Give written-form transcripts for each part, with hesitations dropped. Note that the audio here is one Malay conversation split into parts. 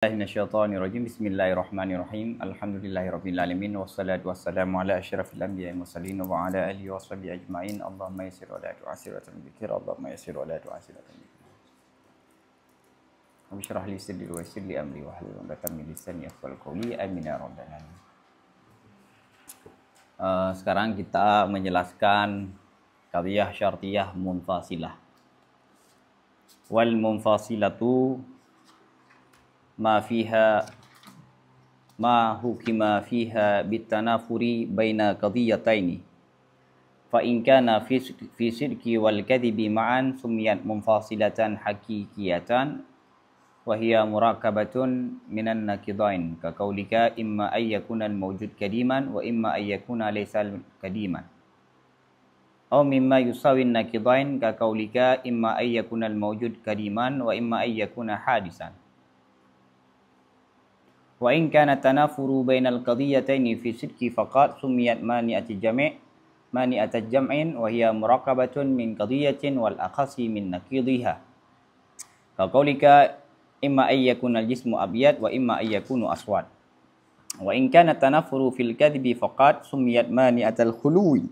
Minasyaitonirrajim. Bismillahirrahmanirrahim. Alhamdulillahirabbil alamin wassalatu wassalamu ala asyrafil anbiya'i mursalin wa ala alihi washabihi ajmain. Allahumma yassir wa la tu'assir wa tammikir. Allahumma yassir wa la tu'assir wa tammikir. Rabbi shrah li sadri wa yassir li amri wa hlul 'uqdatam min lisani yafqahu qawli. Amin ya rabbal alamin. Sekarang kita menjelaskan qadhiyah syartiyah munfasilah. Wal munfasilatu ma hukima fiha bitanafuri baina qadiyataini fa in kana fi sidqi wal kadhibi ma'an sumiyat munfasilatan hakikiyatan wa hiya murakabatun minan naqidain ka qaulika imma ay yakuna al mawjud kadiman wa imma ay yakuna laysa kadiman aw mimma yusawi an naqidain ka qaulika imma ay yakuna al mawjud kadiman wa imma ay yakuna hadisan. Wa in kana tanafuru bainal qadiyataini fi sidqi faqat sumiyat mani'ati jam'in wa hiya murakabatun min qadiyatin wal akhasi min naqidhiha. Ka qaulika imma ay yakuna al jismu abyad wa imma ay yakunu aswad. Wa in kana tanafuru fil kadhibi faqat sumiyat mani'atal khuluwi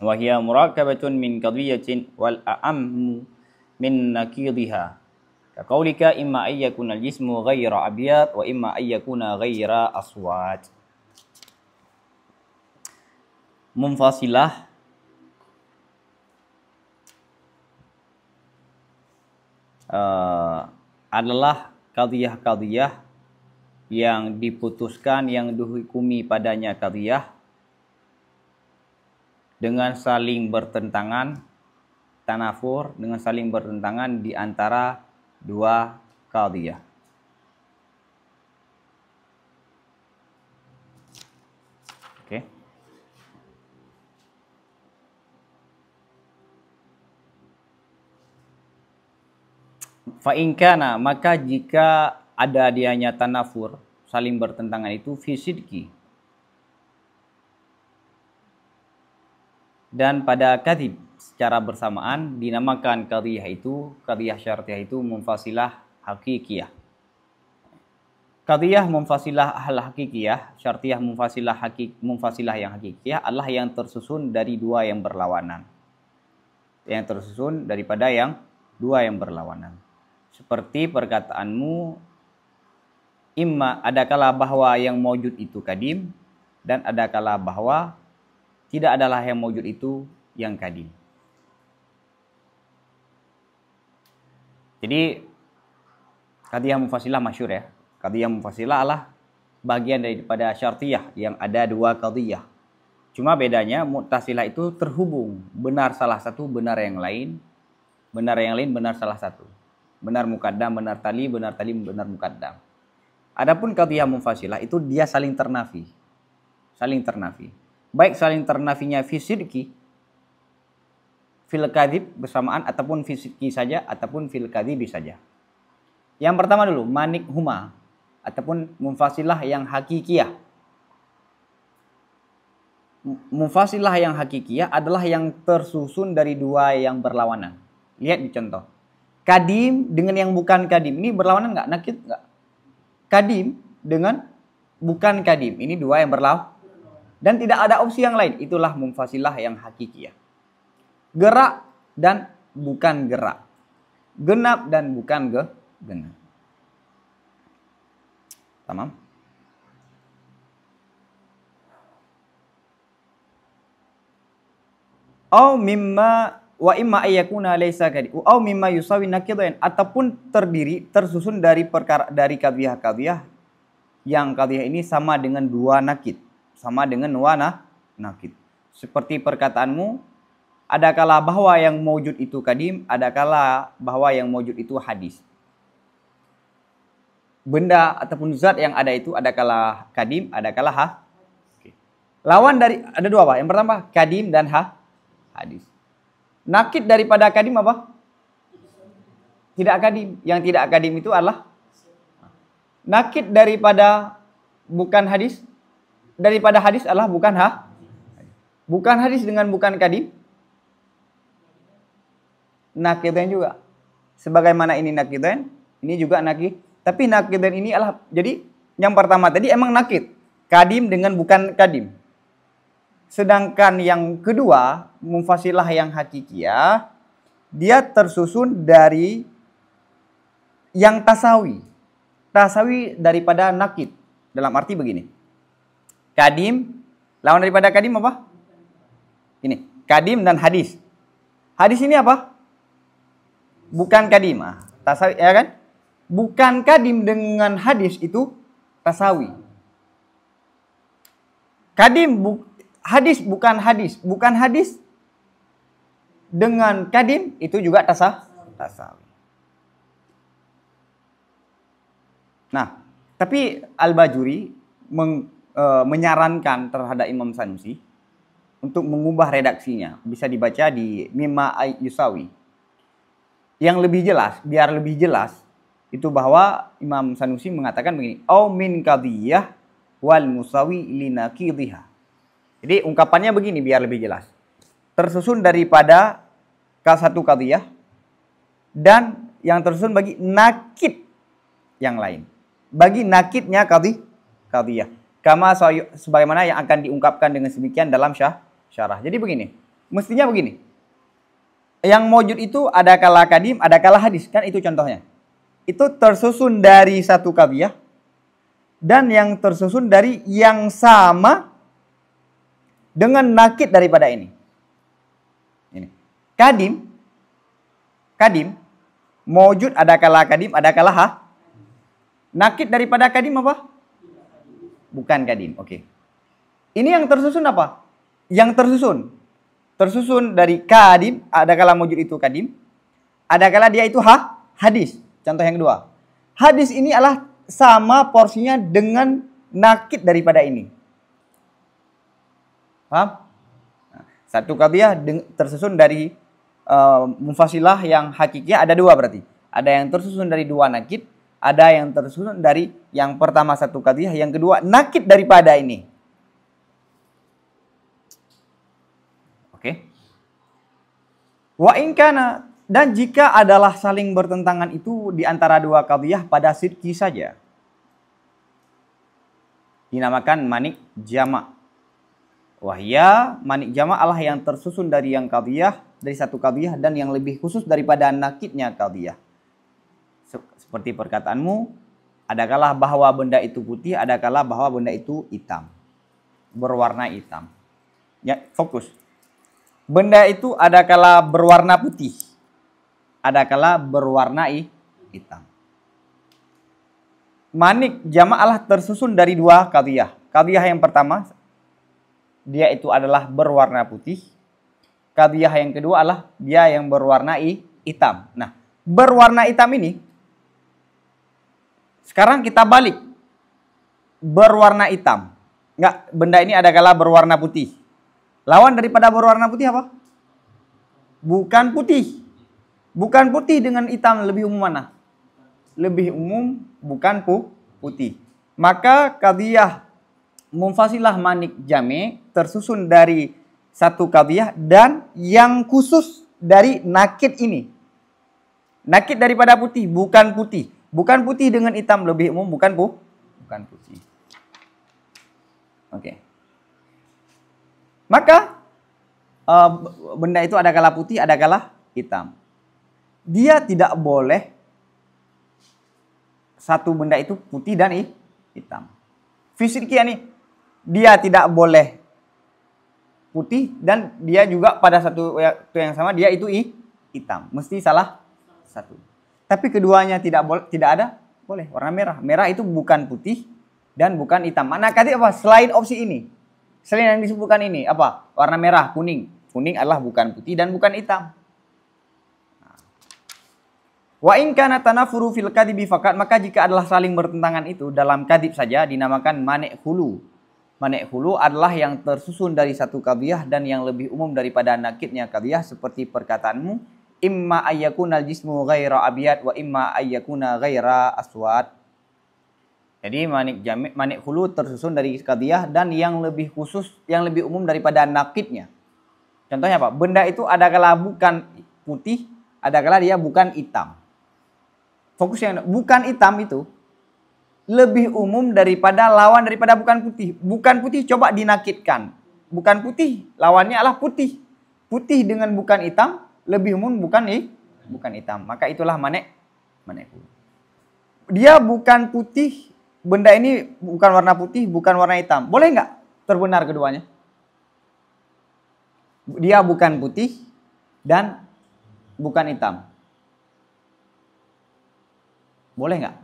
wa hiya murakabatun min qadiyatin wal a'ammu min naqidhiha. Kaqaulika imma ay yakuna al-jismu ghaira abyad wa imma ay yakuna ghaira aswad. Munfasilah adalah qadhiyah-qadhiyah yang diputuskan, yang dihukumi padanya qadhiyah dengan saling bertentangan, tanafur, dengan saling bertentangan di antara dua qadhiyah. Oke. Fa in kana, maka jika ada dianya tanafur, saling bertentangan itu fi sidqi, dan pada kadhib secara bersamaan dinamakan qadhiyah itu, qadhiyah syartiyah itu munfasilah hakikiyah. Qadhiyah munfasilah al-hakikiyah, syartiyah munfasilah yang hakikiyah adalah yang tersusun dari dua yang berlawanan. Yang tersusun daripada yang dua yang berlawanan. Seperti perkataanmu, imma adakala bahwa yang mawjud itu kadim, dan adakala bahwa tidak adalah yang mawjud itu yang kadim. Jadi qadhiyah munfasilah masyhur ya. Qadhiyah munfasilah adalah bagian daripada syartiyah yang ada dua qadhiyah. Cuma bedanya mu'tasilah itu terhubung, benar salah satu, benar yang lain, benar salah satu. Benar muqaddam, benar tali, benar muqaddam. Adapun qadhiyah munfasilah itu dia saling ternafi. Saling ternafi. Baik saling ternafinya fi sidqi, fil kadhib bersamaan, ataupun fi sidqi saja, ataupun fil kadhibi saja. Yang pertama dulu, manik huma, ataupun munfasilah yang hakikiyah. Munfasilah yang hakikiyah adalah yang tersusun dari dua yang berlawanan. Lihat di contoh. Kadim dengan yang bukan kadim. Ini berlawanan nggak? Nakid nggak? Kadim dengan bukan kadim. Ini dua yang berlawanan. Dan tidak ada opsi yang lain. Itulah munfasilah yang hakikiyah. Gerak dan bukan gerak. Genap dan bukan genap. Tamam? Au mimma wa imma ayyakuna laysa kadi. Au mimma yusawi naqidain, ataupun tersusun dari qadhiyah-qadhiyah yang qadhiyah ini sama dengan dua nakid, sama dengan dua nakid. Seperti perkataanmu, adakala bahwa yang mawjud itu kadim, adakala bahwa yang mawjud itu hadis. Benda ataupun zat yang ada itu adakala kadim, adakala Oke. Lawan dari ada dua, Pak. Yang pertama kadim dan hadis. Nakid daripada kadim apa? Tidak kadim. Yang tidak kadim itu adalah nakid daripada bukan hadis. Daripada hadis adalah bukan bukan hadis dengan bukan kadim. Naqidain juga. Sebagaimana ini naqidain, ini juga Tapi nakid dan ini adalah, jadi yang pertama tadi emang nakid, kadim dengan bukan kadim. Sedangkan yang kedua, munfasilah yang hakikiyah, dia tersusun dari yang tasawi. Tasawi daripada nakid. Dalam arti begini. Kadim, lawan daripada kadim apa? Ini, kadim dan hadis. Hadis ini apa? Bukan kadim. Tasawi, ya kan? Bukan kadim dengan hadis itu tasawi. Kadim, hadis bukan hadis. Bukan hadis dengan kadim itu juga tasawi. Nah, tapi Al-Bajuri menyarankan terhadap Imam Sanusi untuk mengubah redaksinya. Bisa dibaca di Mimma Yusawi. Yang lebih jelas, biar lebih jelas, itu bahwa Imam Sanusi mengatakan begini, au min qadhiyah wal musawi linaqidhiha. Jadi ungkapannya begini biar lebih jelas. Tersusun daripada satu qadhiyah dan yang tersusun bagi nakid yang lain. Bagi nakidnya qadhiyah. Kama sebagaimana yang akan diungkapkan dengan demikian dalam syarah. Jadi begini, mestinya begini. Yang mawjud itu ada kala kadim, ada kala hadis, kan itu contohnya. Itu tersusun dari satu qadhiyah dan yang tersusun dari yang sama dengan nakid daripada ini. Ini. Kadim mawjud ada kala kadim, ada kala nakid daripada kadim apa? Bukan kadim. Oke. Ini yang tersusun apa? Yang tersusun dari kadim, ada kala mawjud itu kadim, ada kala dia itu hadis. Contoh yang kedua. Hadis ini adalah sama porsinya dengan nakid daripada ini. Paham? Satu qadhiyah tersusun dari munfasilah yang hakikiyah ada dua berarti. Ada yang tersusun dari dua nakid, ada yang tersusun dari yang pertama satu qadhiyah, yang kedua nakid daripada ini. Oke. Wa in kana, dan jika adalah saling bertentangan itu di antara dua qadhiyah pada sidqi saja, dinamakan manik jama'. Wahya manik jama' Allah yang tersusun dari yang qadhiyah, dari satu qadhiyah dan yang lebih khusus daripada nakidnya qadhiyah. Seperti perkataanmu, adakala bahwa benda itu putih, adakala bahwa benda itu hitam, berwarna hitam. Ya, fokus. Benda itu adakala berwarna putih, adakala berwarna hitam. Manik jama'ah tersusun dari dua qadhiyah. Qadhiyah yang pertama, dia itu adalah berwarna putih. Qadhiyah yang kedua adalah dia yang berwarna hitam. Nah, berwarna hitam ini, sekarang kita balik. Berwarna hitam. Enggak, benda ini adakala berwarna putih. Lawan daripada berwarna putih apa? Bukan putih. Bukan putih dengan hitam lebih umum mana? Lebih umum bukan putih. Maka qadhiyah munfasilah manik jami' tersusun dari satu qadhiyah dan yang khusus dari nakid ini. Nakid daripada putih, bukan putih. Bukan putih dengan hitam lebih umum, bukan putih. Oke. Maka benda itu ada kala putih, ada kala hitam. Dia tidak boleh satu benda itu putih dan hitam. Fisiknya nih, dia tidak boleh putih dan dia juga pada satu waktu yang sama dia itu hitam. Mesti salah satu. Tapi keduanya tidak ada, boleh warna merah. Merah itu bukan putih dan bukan hitam. Mana kata apa? Selain opsi ini. Selain yang disebutkan ini, apa? Warna merah, kuning. Kuning adalah bukan putih dan bukan hitam. Wa in kana tanafuru fil kadhibi faqat, maka jika adalah saling bertentangan itu dalam kadhib saja dinamakan manik hulu. Manik hulu adalah yang tersusun dari satu qadhiyah dan yang lebih umum daripada nakidnya qadhiyah, seperti perkataanmu imma ayyakuna al-jismu ghaira abyad wa imma ayyakuna ghaira aswad. Jadi manik hulu tersusun dari qadhiyah dan yang lebih khusus, yang lebih umum daripada nakidnya. Contohnya apa? Benda itu adakala bukan putih, adakala dia bukan hitam. Fokus yang bukan hitam itu lebih umum daripada lawan daripada bukan putih. Bukan putih coba dinakitkan. Bukan putih, lawannya adalah putih. Putih dengan bukan hitam lebih umum bukan hitam. Maka itulah maneku. Dia bukan putih, benda ini bukan warna putih, bukan warna hitam. Boleh nggak terbenar keduanya? Dia bukan putih dan bukan hitam. Boleh nggak?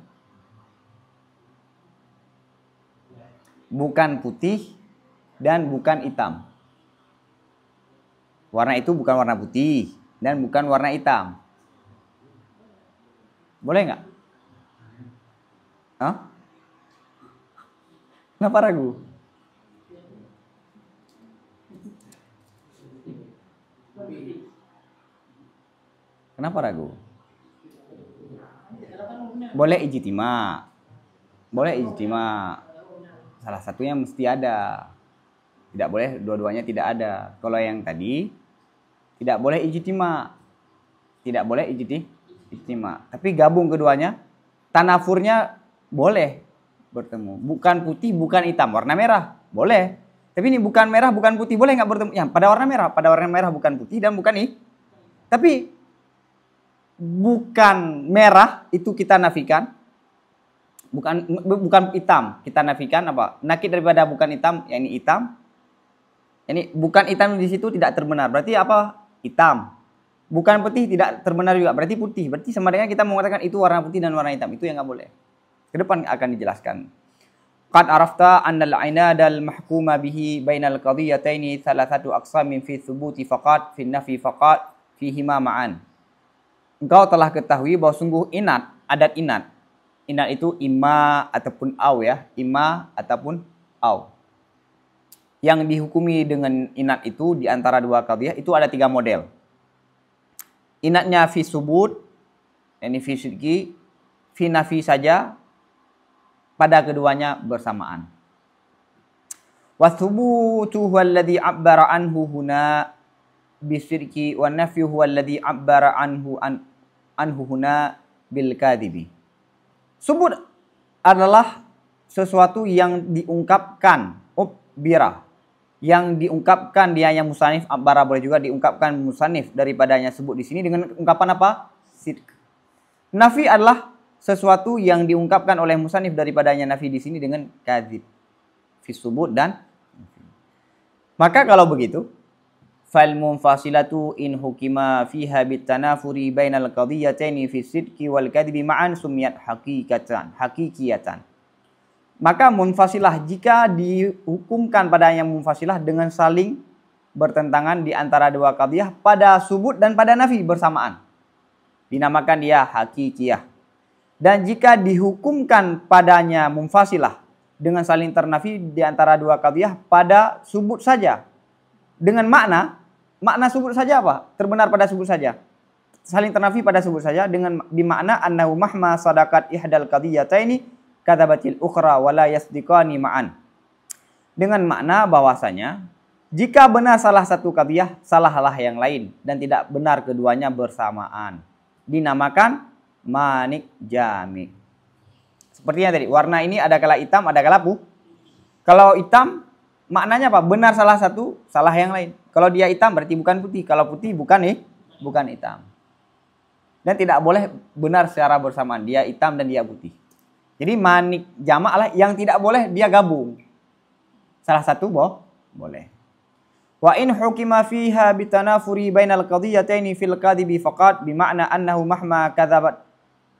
Bukan putih dan bukan hitam. Warna itu bukan warna putih dan bukan warna hitam. Boleh nggak? Hah? Kenapa ragu? Kenapa ragu? Boleh ijtima. Boleh ijtima. Salah satunya mesti ada. Tidak boleh dua-duanya tidak ada. Kalau yang tadi tidak boleh ijtima. Tidak boleh ijtima. Tapi gabung keduanya, tanafurnya boleh bertemu. Bukan putih, bukan hitam, warna merah. Boleh. Tapi ini bukan merah, bukan putih, boleh nggak bertemu? Ya, pada warna merah bukan putih dan bukan ini. Tapi bukan merah itu kita nafikan. Bukan hitam, kita nafikan apa? Nakit daripada bukan hitam, yakni hitam. Ini bukan hitam di situ tidak terbenar. Berarti apa? Hitam. Bukan putih tidak terbenar juga. Berarti putih. Berarti sama dengan kita mengatakan itu warna putih dan warna hitam. Itu yang nggak boleh. Ke depan akan dijelaskan. Qad arafta anna al-'inada al-mahkuma bihi bainal qadiyataini thalathatu aqsamin fi thubuti faqat fi nafi faqat fihima ma'an. Engkau telah ketahui bahwa sungguh inat, adat inat. Inat itu ima ataupun au ya, ima ataupun au. Yang dihukumi dengan inat itu di antara dua qadhiyah itu ada 3 model. Inatnya fi subut, ini fi syirki, fi nafi saja, pada keduanya bersamaan. Wa thubutu huwa alladhi 'abbara anhu huna bisyirki wa nafyu huwa alladhi 'abbara anhu huna bil kadhibi. Subut adalah sesuatu yang diungkapkan, bira, yang diungkapkan dia yang musanif, abbara boleh juga diungkapkan musanif daripadanya sebut di sini dengan ungkapan apa? Sidq. Nafi adalah sesuatu yang diungkapkan oleh musanif daripadanya nafi di sini dengan kadzib. Fi subut dan maka kalau begitu fal munfasilatu in hukima fiha bitanafuri bainal qadiyataini fi sidqi wal kadhibi ma'an sumiyat hakikiyatan. Maka munfasilah jika dihukumkan pada yang munfasilah dengan saling bertentangan di antara dua qadiyah pada subut dan pada nafi bersamaan, dinamakan dia hakikiyah. Dan jika dihukumkan padanya munfasilah dengan saling ternafi di antara dua qadiyah pada subut saja dengan makna subut saja apa? Terbenar pada subut saja. Saling ternafi pada subut saja dengan bimakna annahu mahma sadaqat ihdal qadiyataini kadzabatil ukhra wa la yasdiqani ma'an. Dengan makna bahwasanya jika benar salah satu qadiyah, salahlah yang lain dan tidak benar keduanya bersamaan. Dinamakan manik jami. Sepertinya tadi, warna ini ada kala hitam, ada kala putih. Kalau hitam maknanya apa? Benar salah satu, salah yang lain. Kalau dia hitam berarti bukan putih. Kalau putih bukan hitam. Dan tidak boleh benar secara bersamaan. Dia hitam dan dia putih. Jadi manik jamak lah yang tidak boleh dia gabung. Salah satu boleh. Wa in hukima fiha bitanafuri bainal qadiyataini fil kadhibi faqat bima'na annahu mahma kadzabat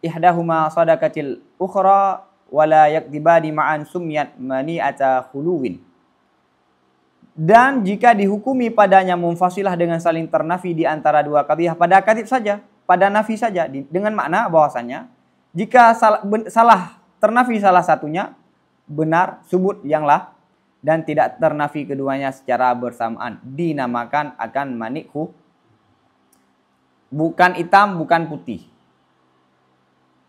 ihdahuma sadaqatil ukhra wala yakdibani ma'an sumyat mani'ata khuluwin. Dan jika dihukumi padanya munfasilah dengan saling ternafi di antara dua qadhiyah pada kadhib saja, pada nafi saja, dengan makna bahwasanya jika salah ternafi salah satunya, benar subut yang lah dan tidak ternafi keduanya secara bersamaan, dinamakan akan manikhu. Bukan hitam, bukan putih.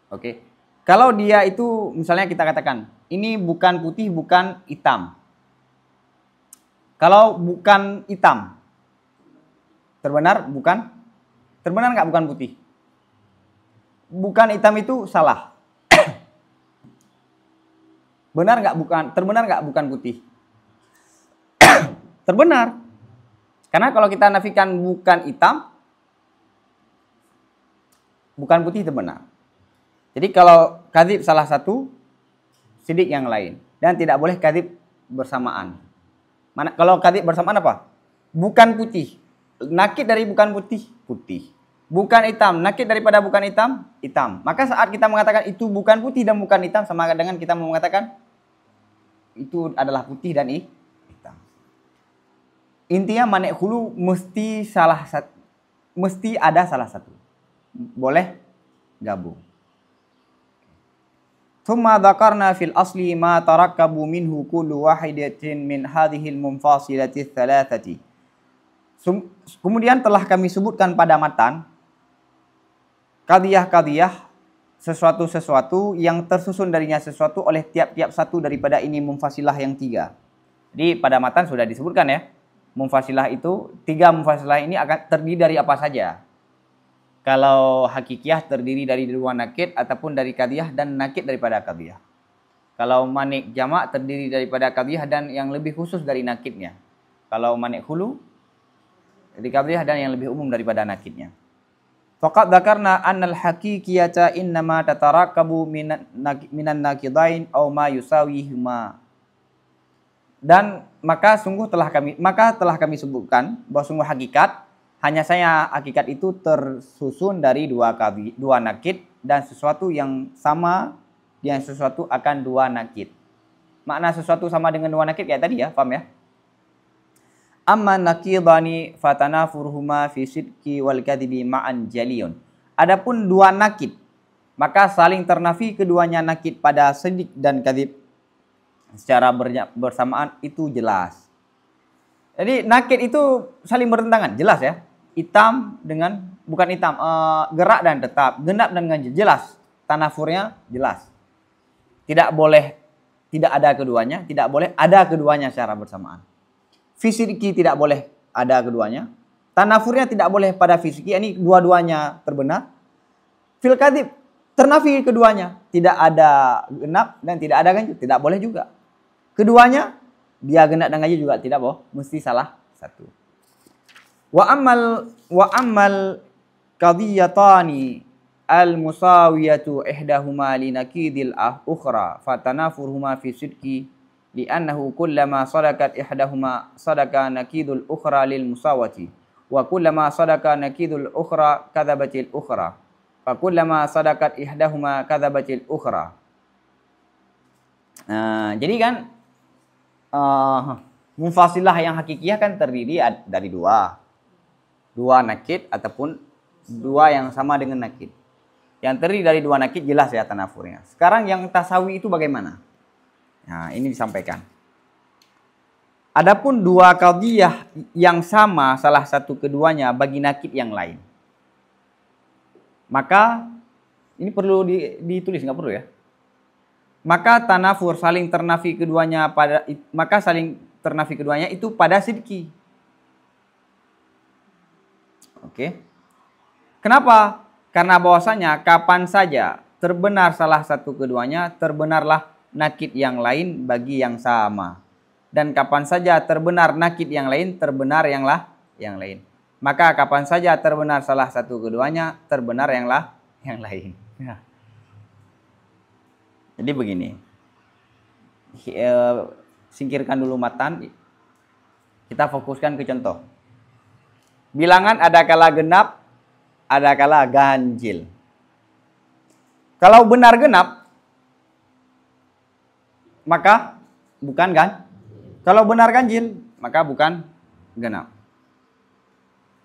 Oke. Kalau dia itu misalnya kita katakan ini bukan putih, bukan hitam. Kalau bukan hitam, terbenar bukan? Terbenar nggak bukan putih? Bukan hitam itu salah. Benar nggak bukan? Terbenar nggak bukan putih? Terbenar. Karena kalau kita nafikan bukan hitam, bukan putih terbenar. Jadi kalau kadzib salah satu, sidik yang lain. Dan tidak boleh kadzib bersamaan. Kalau kadzib bersamaan apa? Bukan putih. Nakid dari bukan putih, putih. Bukan hitam, nakid daripada bukan hitam, hitam. Maka saat kita mengatakan itu bukan putih dan bukan hitam, sama dengan kita mengatakan itu adalah putih dan hitam. Intinya manik hulu mesti ada salah satu. Boleh gabung. Thumma dzakarna fil asli ma tarakkabu minhu kullu wahidatin min hadhil munfasilati thalathati. Kemudian telah kami sebutkan pada matan qadiyah-qadiyah, sesuatu-sesuatu yang tersusun darinya sesuatu oleh tiap-tiap satu daripada ini munfasilah yang tiga. Jadi pada matan sudah disebutkan ya. Munfasilah itu, tiga munfasilah ini akan terdiri dari apa saja. Kalau hakikiyah terdiri dari dua nakid ataupun dari qadiyah dan nakid daripada qadiyah. Kalau manik jamak terdiri daripada qadiyah dan yang lebih khusus dari nakidnya. Kalau manik hulu dari qadiyah dan yang lebih umum daripada nakidnya. Faqad dzakarna annal hakikiyata innama tatarakabu minan nakidain aw ma yusawihuma. Dan maka telah kami sebutkan bahwa sungguh hakikat hanya saya hakikat itu tersusun dari dua nakid dan sesuatu yang sama dengan sesuatu akan dua nakid. Makna sesuatu sama dengan dua nakid kayak tadi ya, paham ya? Amma nakidani fatanafurhuma fi sidqi wal kadhibi ma'an jaliyun. Adapun dua nakid, maka saling ternafi keduanya nakid pada sidq dan kadhib secara bersamaan itu jelas. Jadi nakid itu saling bertentangan, jelas ya. Hitam dengan bukan hitam, gerak dan tetap, genap dan ganjil, jelas. Tanafurnya jelas. Tidak boleh tidak ada keduanya, tidak boleh ada keduanya secara bersamaan. Fisiki tidak boleh ada keduanya. Tanafurnya tidak boleh pada fisiki, ini dua-duanya terbenar. Fil kadhib ternafi keduanya, tidak ada genap dan tidak ada ganjil, tidak boleh juga. Keduanya dia genap dan ganjil juga tidak boleh, mesti salah satu. Wa ammal qadiyatani al-musawiyatu ihdahuma li nakidil ukhra fatanafurhuma fi sidqi li'annahu kullama sadakat ihdahuma sadaka nakidul ukhra lil musawati wa kullama sadaka nakidul ukhra kadzabatil ukhra fa kullama sadakat ihdahuma kadzabatil ukhra. Jadi kan munfasilah yang hakikiyah kan terdiri dari dua nakid ataupun dua yang sama dengan nakid. Yang terdiri dari dua nakid jelas ya tanafurnya. Sekarang yang tasawi itu bagaimana? Nah, ini disampaikan. Adapun dua qadiyah yang sama salah satu keduanya bagi nakid yang lain. Maka ini perlu ditulis, nggak perlu ya? Maka tanafur saling ternafi keduanya itu pada sidqi. Oke. Kenapa? Karena bahwasanya kapan saja terbenar salah satu keduanya, terbenarlah nakid yang lain bagi yang sama. Dan kapan saja terbenar nakid yang lain, terbenar yang lain. Maka kapan saja terbenar salah satu keduanya, terbenar yang lain. Ya. Jadi begini. Singkirkan dulu matan. Kita fokuskan ke contoh. Bilangan ada kala genap, ada kala ganjil. Kalau benar genap, maka bukan kan? Kalau benar ganjil, maka bukan genap.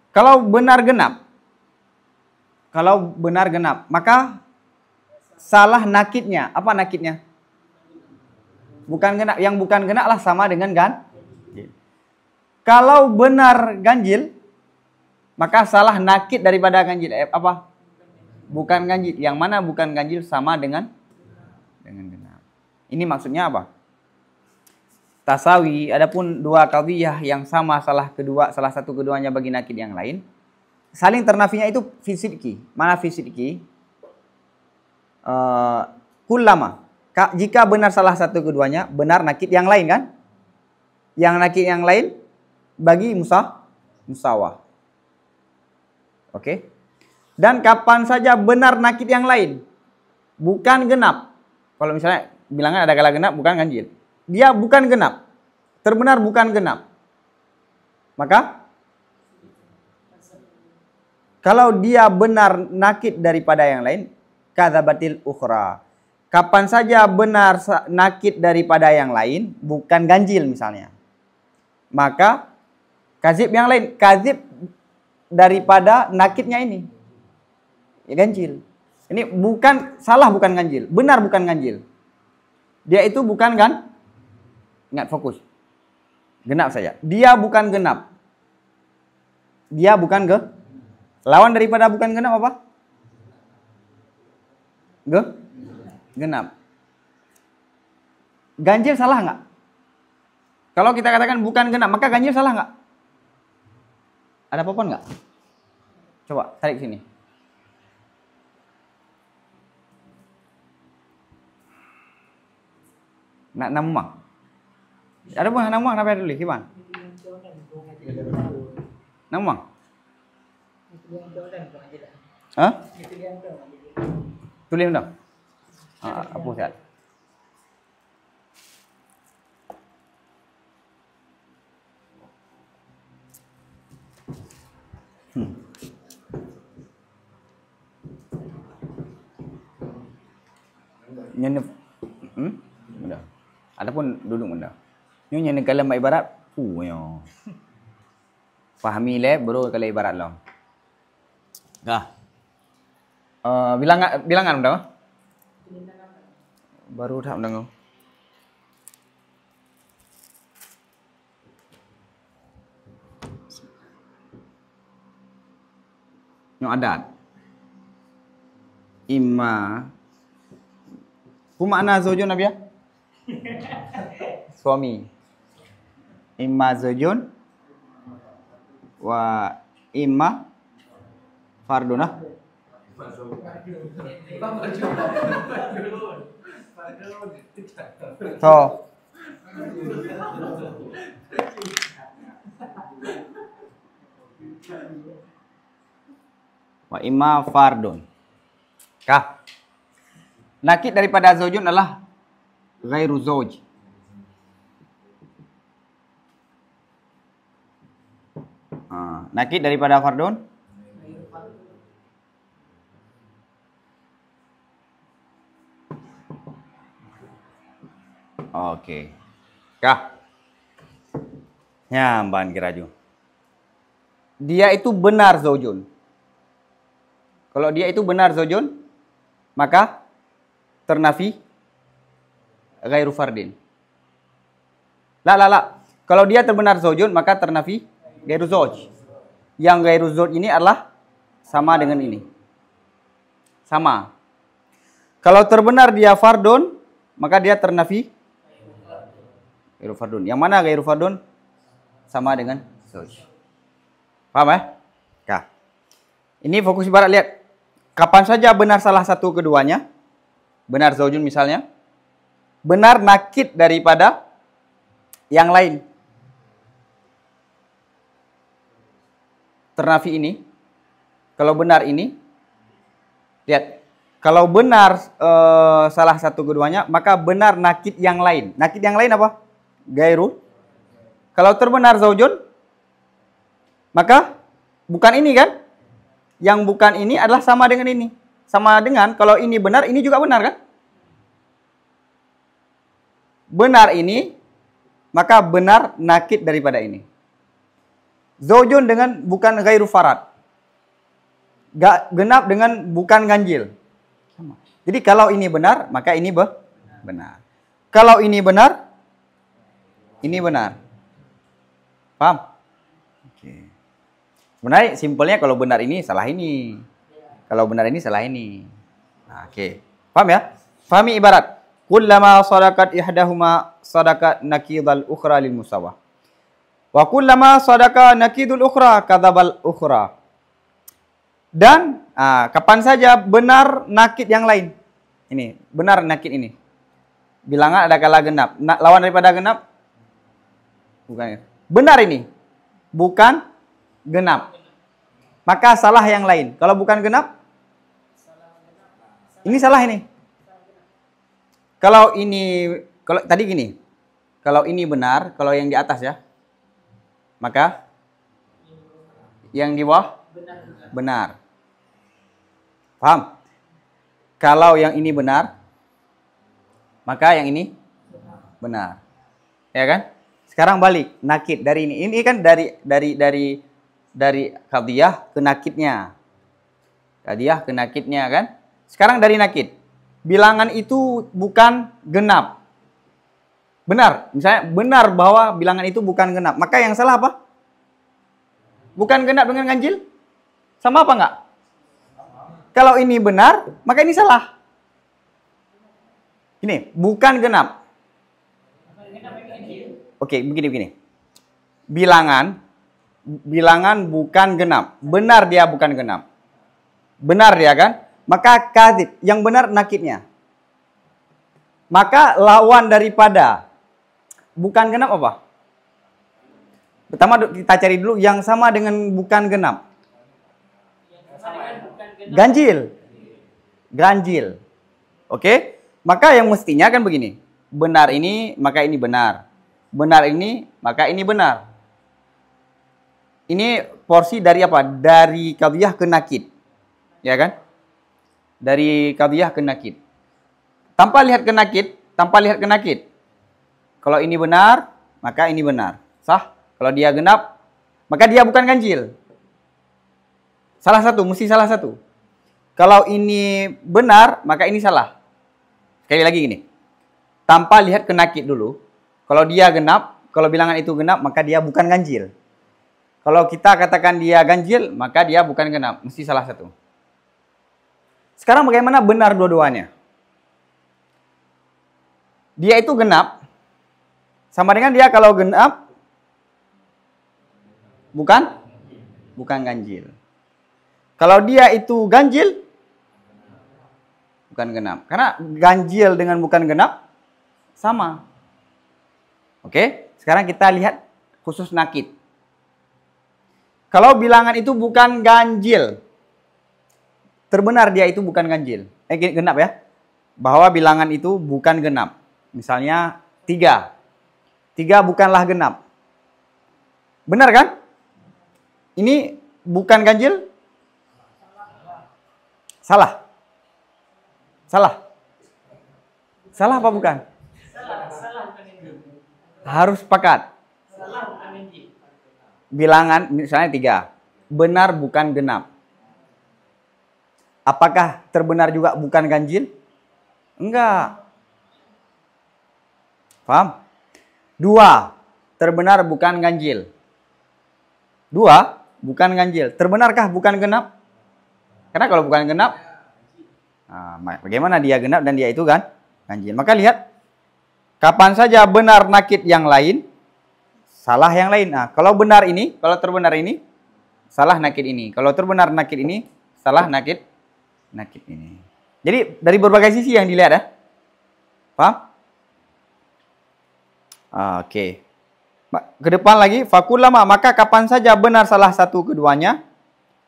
Kalau benar genap, maka salah nakidnya. Apa nakidnya? Bukan genap. Yang bukan genap lah sama dengan ganjil. Kalau benar ganjil, maka salah nakid daripada ganjil. Apa? Bukan ganjil. Yang mana bukan ganjil sama dengan genap. Ini maksudnya apa? Tasawi, adapun dua qadiyah yang sama salah satu keduanya bagi nakid yang lain, saling ternafinya itu fisidki. Mana fisidki? Kullama. Jika benar salah satu keduanya, benar nakid yang lain kan? Yang nakid yang lain bagi musawah. Oke. Dan kapan saja benar nakid yang lain, bukan genap. Kalau misalnya bilangan ada kala genap bukan ganjil. Dia bukan genap. Terbenar bukan genap. Maka kalau dia benar nakid daripada yang lain, kadzabatil ukhra. Kapan saja benar nakid daripada yang lain, bukan ganjil misalnya. Maka kazib yang lain, kazib daripada nakidnya ini. Ya, ganjil. Ini bukan salah, bukan ganjil. Benar bukan ganjil. Dia itu bukan kan? Ingat fokus. Genap saja. Dia bukan genap. Dia bukan lawan daripada bukan genap apa? Genap. Ganjil salah nggak? Kalau kita katakan bukan genap, maka ganjil salah nggak? Ada apa-apa nggak? Coba tarik sini. Nak namang. Ada pun namang apa dulu, Kiban? Namang. Hah? Tulis dong. Apa sihat? Nyenep. Mudah. Adapun duduk mudah. Nyo nyenep kalam ibarat yo. Fahami le baru kalau ibarat lo. Dah. Bilangan udah? Baru tak udah. Nyo adat. Imma. Kumakna zaujun Nabi ya? Suami. Imma zaujun wa imma fardunah. So. Wa imma fardun. Kah? Nakid daripada zaujun adalah ghairu zauj. Nakid daripada fardun oke. Kah? Nyamban kiraju. Dia itu benar zaujun. Kalau dia itu benar zaujun, maka ternafi ghairu fardin. La. Kalau dia terbenar zaujun, maka ternafi ghairu zauj. Yang ghairu zauj ini adalah sama dengan ini. Sama. Kalau terbenar dia fardun, maka dia ternafi ghairu fardun. Yang mana ghairu fardun? Sama dengan zauj. Paham ya? Kah. Ini fokus ibarat, lihat. Kapan saja benar salah satu keduanya, benar zaujun misalnya, benar nakid daripada yang lain. Ternafi ini, kalau benar ini, lihat, kalau benar salah satu keduanya, maka benar nakid yang lain. Nakid yang lain apa? Gairu. Kalau terbenar zaujun, maka bukan ini kan? Yang bukan ini adalah sama dengan ini. Sama dengan kalau ini benar, ini juga benar kan? Benar ini, maka benar nakid daripada ini. Zaujun dengan bukan ghairu farad. Genap dengan bukan ganjil. Sama. Jadi kalau ini benar, maka ini benar. Kalau ini benar, ini benar. Paham? Oke. Sebenarnya simpelnya kalau benar ini, salah ini. Kalau benar ini, salah ini. Nah, oke. Paham ya? Fahami ibarat. Kullama sadaqat ihdahuma sadaqat nakidal ukhra lil musawah. Wa kullama sadaqa nakidul ukhra kadzabal ukhra. Dan kapan saja benar nakid yang lain. Ini, benar nakid ini. Bilangan ada kala genap. Nah, lawan daripada genap? Bukan. Benar ini. Bukan genap. Maka salah yang lain. Kalau bukan genap? Ini salah ini. Kalau tadi gini. Kalau ini benar, kalau yang di atas ya. Maka yang di bawah benar. Paham? Kalau yang ini benar, maka yang ini benar. Ya kan? Sekarang balik, nakid dari ini. Ini kan dari qadhiyah ke nakidnya. Qadhiyah ke nakidnya kan? Sekarang dari nakid. Bilangan itu bukan genap. Benar, misalnya benar bahwa bilangan itu bukan genap. Maka yang salah apa? Bukan genap dengan ganjil? Sama apa enggak? Kalau ini benar, maka ini salah. Ini bukan genap. Oke, begini. Bilangan bukan genap. Benar dia bukan genap. Benar dia kan? Maka kadzib, yang benar nakidnya. Maka lawan daripada bukan genap apa? Pertama kita cari dulu yang sama dengan bukan genap. Ganjil. Ganjil. Oke? Maka yang mestinya kan begini. Benar ini, maka ini benar. Benar ini, maka ini benar. Ini porsi dari apa? Dari qadhiyah ke nakid. Ya kan? Dari qadhiyah ke nakid. Tanpa lihat ke nakid. Kalau ini benar, maka ini benar. Sah? Kalau dia genap, maka dia bukan ganjil. Salah satu, mesti salah satu. Kalau ini benar, maka ini salah. Sekali lagi gini. Tanpa lihat ke nakid dulu. Kalau dia genap, kalau bilangan itu genap, maka dia bukan ganjil. Kalau kita katakan dia ganjil, maka dia bukan genap. Mesti salah satu. Sekarang bagaimana benar dua-duanya? Dia itu genap. Sama dengan dia kalau genap, bukan ganjil. Kalau dia itu ganjil, bukan genap. Karena ganjil dengan bukan genap, sama. Oke, sekarang kita lihat khusus nakid. Kalau bilangan itu bukan ganjil, terbenar dia itu bukan ganjil. Genap ya. Bahwa bilangan itu bukan genap. Misalnya 3. 3 bukanlah genap. Benar kan? Ini bukan ganjil? Salah. Salah apa bukan? Harus sepakat. Bilangan misalnya 3. Benar bukan genap. Apakah terbenar juga bukan ganjil? Enggak. Paham? 2. Terbenar bukan ganjil. 2. Bukan ganjil. Terbenarkah bukan genap? Karena kalau bukan genap, bagaimana dia genap dan dia itu kan ganjil. Maka lihat, kapan saja benar nakid yang lain, salah yang lain. Nah, kalau benar ini, kalau terbenar ini, salah nakid ini. Kalau terbenar nakid ini, salah nakid ini. Jadi dari berbagai sisi yang dilihat ya. Paham? Oke. Ke depan lagi, fakullama, maka kapan saja benar salah satu keduanya,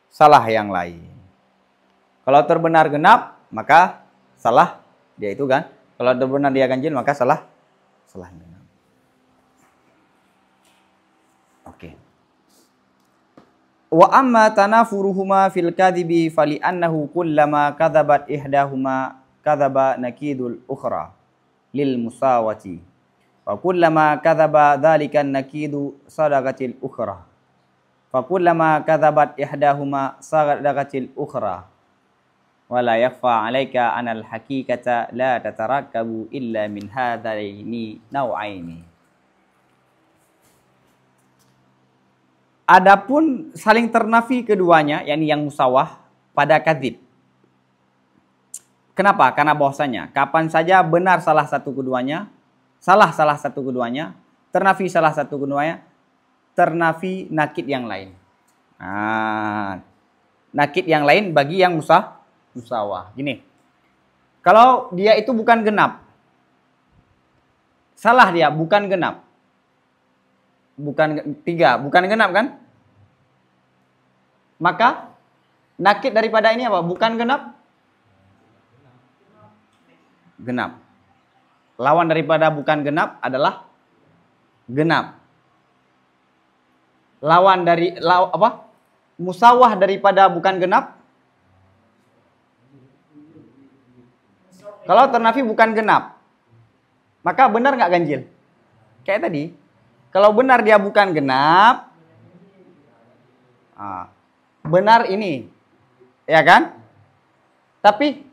salah yang lain. Kalau terbenar genap, maka salah dia itu kan. Kalau terbenar dia ganjil, maka salah genap. Oke. Wa amma tanafuruhuma fil kadhibi fali annahu kullama kadzabat ihdahuma kadzaba nakidul ukhra lil musawati. Wa kullama kadzaba dzalika nakidu sadaqatil ukhra. Fa kullama kadzabat ihdahuma sadaqatil ukhra. Wala yakfa 'alaika anal haqiqata la tatarakkabu illa min hadaini nau'aini. Adapun saling ternafi keduanya, yakni yang musawah pada kadzib. Kenapa? Karena bahwasanya kapan saja benar salah satu keduanya, salah satu keduanya, ternafi salah satu keduanya, ternafi nakid yang lain. Nakid yang lain bagi yang musawah. Gini, kalau dia itu bukan genap, salah dia, bukan genap. Bukan 3, bukan genap kan? Maka nakid daripada ini apa? Bukan genap? Genap. Lawan daripada bukan genap adalah genap. Lawan dari musawah daripada bukan genap. Kalau ternafi bukan genap, maka benar nggak ganjil? Kayak tadi. Kalau benar dia bukan genap, benar ini, ya kan? Tapi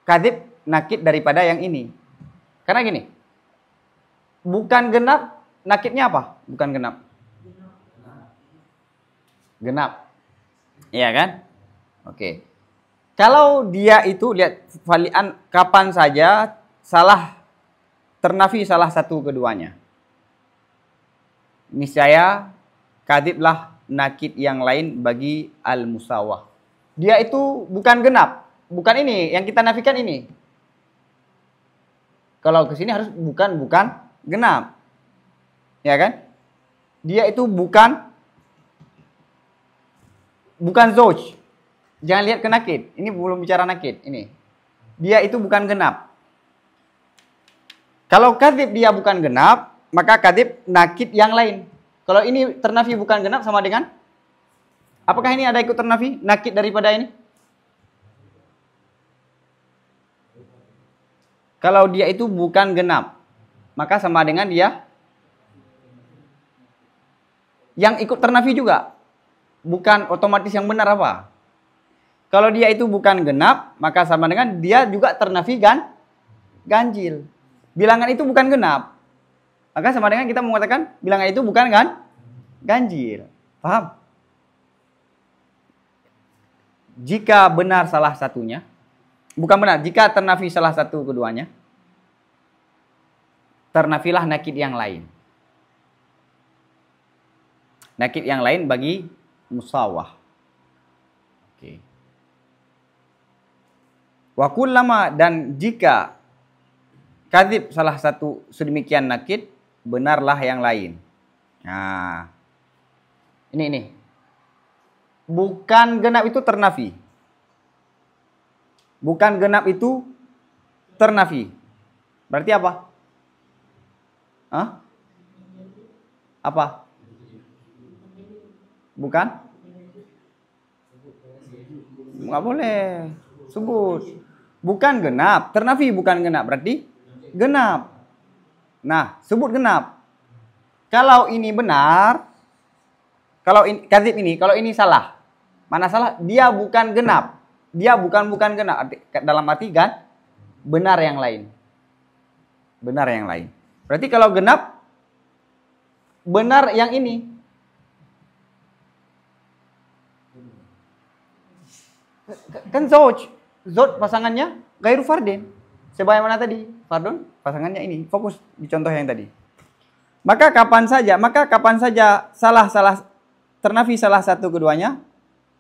kadzib nakid daripada yang ini. Karena gini, bukan genap, nakidnya apa? Bukan genap. Genap. Iya kan? Oke. Kalau dia itu, lihat valian kapan saja salah ternafi salah satu keduanya. Niscaya kadziblah nakid yang lain bagi al-musawah. Dia itu bukan genap. Bukan ini, yang kita nafikan ini. Kalau ke sini harus bukan genap. Ya kan? Dia itu bukan zauj. Jangan lihat ke nakid. Ini belum bicara nakid, ini. Dia itu bukan genap. Kalau kadzib dia bukan genap, maka kadzib nakid yang lain. Kalau ini ternafi bukan genap sama dengan, apakah ini ada ikut ternafi nakid daripada ini? Kalau dia itu bukan genap, maka sama dengan dia yang ikut ternafi juga. Bukan otomatis yang benar apa? Kalau dia itu bukan genap, maka sama dengan dia juga ternafi ganjil. Bilangan itu bukan genap. Maka sama dengan kita mengatakan bilangan itu bukan ganjil. Paham? Jika benar salah satunya, bukan benar, jika ternafi salah satu keduanya, ternafilah nakid yang lain. Nakid yang lain bagi musawah. Oke. Wa kullama, dan jika kadzib salah satu sedemikian nakid, benarlah yang lain. Nah, ini. Bukan genap itu ternafi. Bukan genap itu ternafi. Berarti apa? Hah? Apa? Bukan? Nggak boleh. Sebut. Bukan genap. Ternafi bukan genap. Berarti genap. Nah, sebut genap. Kalau ini benar, kalau ini kadzib ini, kalau ini salah. Mana salah? Dia bukan genap. Dia bukan genap. Dalam arti kan benar yang lain. Benar yang lain. Berarti kalau genap, benar yang ini. Kan zauj pasangannya ghairu fardin. Sebagaimana tadi, pardon, pasangannya ini. Fokus di contoh yang tadi. Maka kapan saja salah ternafi salah satu keduanya,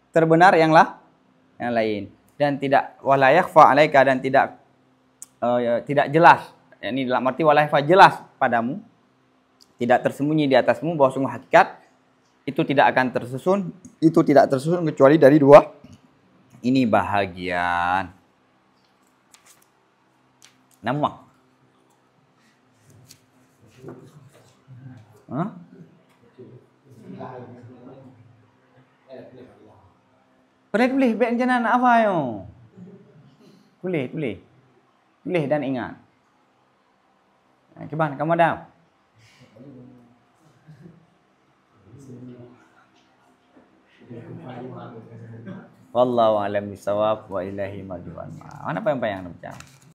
terbenar yang lain, dan tidak wala yakhfa 'alaika, dan tidak jelas. Ini dalam arti wala yakhfa, jelas padamu, tidak tersembunyi di atasmu bahwa sungguh hakikat itu tidak akan tersusun, kecuali dari dua ini bahagian. Nama. Hah? Boleh, baik jangan apa yo. Boleh dan ingat. Kiban, kamu ada? Wallahu a'lam bishawab wa ilahi marji'un. Mana apa yang bayang macam?